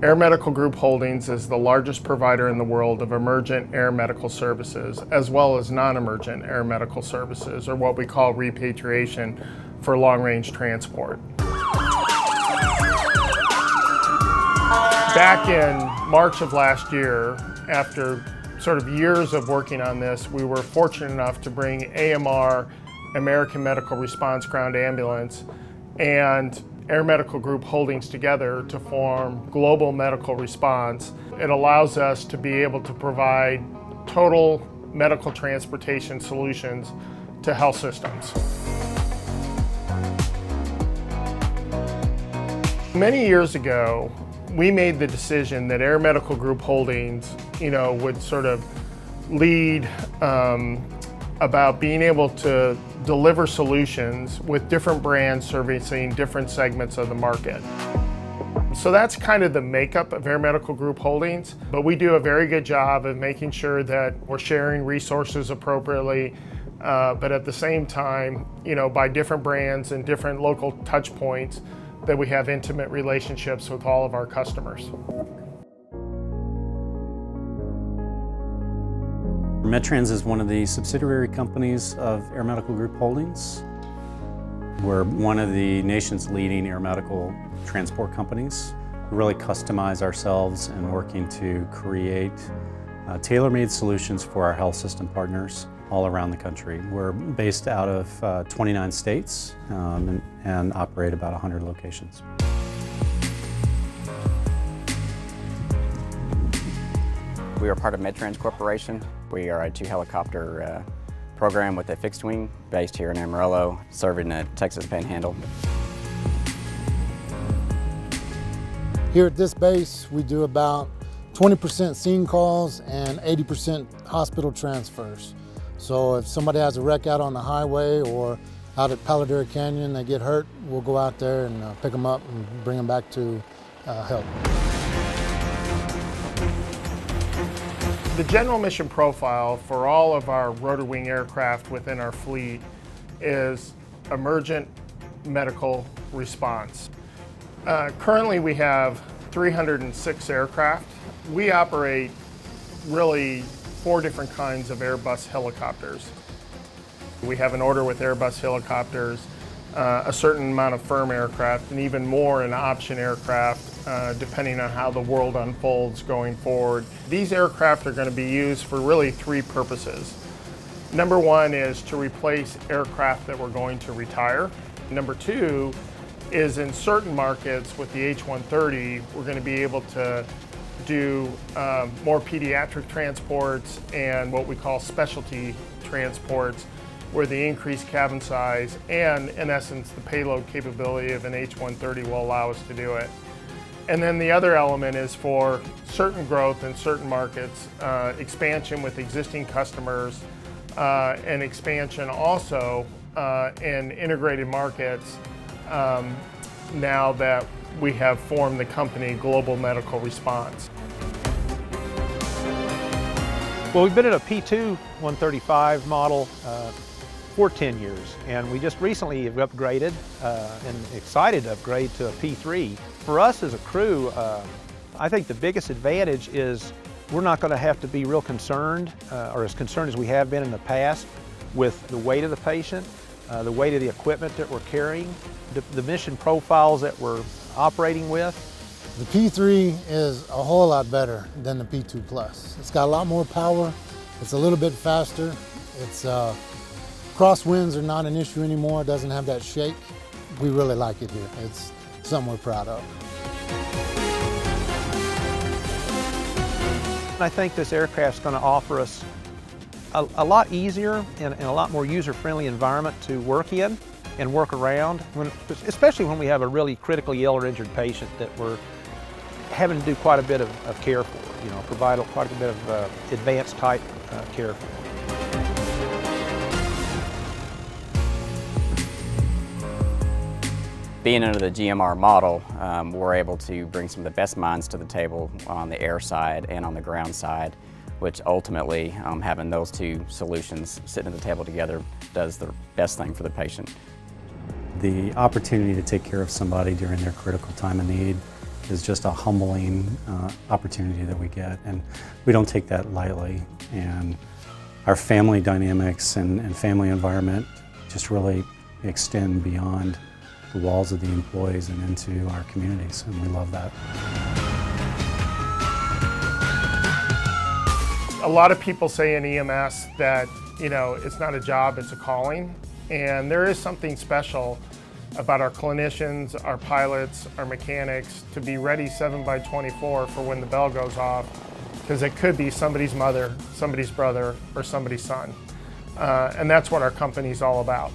Air Medical Group Holdings is the largest provider in the world of emergent air medical services, as well as non-emergent air medical services, or what we call repatriation for long-range transport. Back in March of last year, after sort of years of working on this, we were fortunate enough to bring AMR, American Medical Response Ground Ambulance, and Air Medical Group Holdings together to form Global Medical Response. It allows us to be able to provide total medical transportation solutions to health systems. Many years ago, we made the decision that Air Medical Group Holdings, would sort of lead about being able to deliver solutions with different brands servicing different segments of the market. So that's kind of the makeup of Air Medical Group Holdings, but we do a very good job of making sure that we're sharing resources appropriately, but at the same time, by different brands and different local touch points, that we have intimate relationships with all of our customers. Medtrans is one of the subsidiary companies of Air Medical Group Holdings. We're one of the nation's leading air medical transport companies. We really customize ourselves in working to create tailor-made solutions for our health system partners all around the country. We're based out of 29 states and operate about 100 locations. We are part of Medtrans Corporation. We are a two-helicopter program with a fixed wing based here in Amarillo, serving the Texas Panhandle. Here at this base, we do about 20% scene calls and 80% hospital transfers. So if somebody has a wreck out on the highway or out at Palo Duro Canyon, they get hurt, we'll go out there and pick them up and bring them back to help. The general mission profile for all of our rotor wing aircraft within our fleet is emergent medical response. Currently we have 306 aircraft. We operate really 4 different kinds of Airbus helicopters. We have an order with Airbus helicopters, a certain amount of firm aircraft, and even more in option aircraft, depending on how the world unfolds going forward. These aircraft are going to be used for really 3 purposes. Number 1 is to replace aircraft that we're going to retire. Number 2 is in certain markets with the H-130, we're going to be able to do more pediatric transports and what we call specialty transports, where the increased cabin size and, in essence, the payload capability of an H-130 will allow us to do it. And then the other element is for certain growth in certain markets, expansion with existing customers, and expansion also in integrated markets now that we have formed the company Global Medical Response. Well, we've been in a P2 135 model for 10 years, and we just recently have upgraded and excited to upgrade to a P3. For us as a crew, I think the biggest advantage is we're not going to have to be real concerned, or as concerned as we have been in the past, with the weight of the patient, the weight of the equipment that we're carrying, the mission profiles that we're operating with. The P3 is a whole lot better than the P2 Plus. It's got a lot more power, it's a little bit faster, it's crosswinds are not an issue anymore, it doesn't have that shake. We really like it here. It's something we're proud of. I think this aircraft's going to offer us a lot easier and a lot more user-friendly environment to work in and work around, especially when we have a really critically ill or injured patient that we're having to do quite a bit of care for, provide quite a bit of advanced type care for. Being under the GMR model, we're able to bring some of the best minds to the table on the air side and on the ground side, which ultimately, having those 2 solutions sitting at the table together does the best thing for the patient. The opportunity to take care of somebody during their critical time of need is just a humbling opportunity that we get, and we don't take that lightly. And our family dynamics and family environment just really extend beyond the walls of the employees and into our communities, and we love that. A lot of people say in EMS that, it's not a job, it's a calling. And there is something special about our clinicians, our pilots, our mechanics to be ready 7/24 for when the bell goes off, because it could be somebody's mother, somebody's brother, or somebody's son. And that's what our company's all about.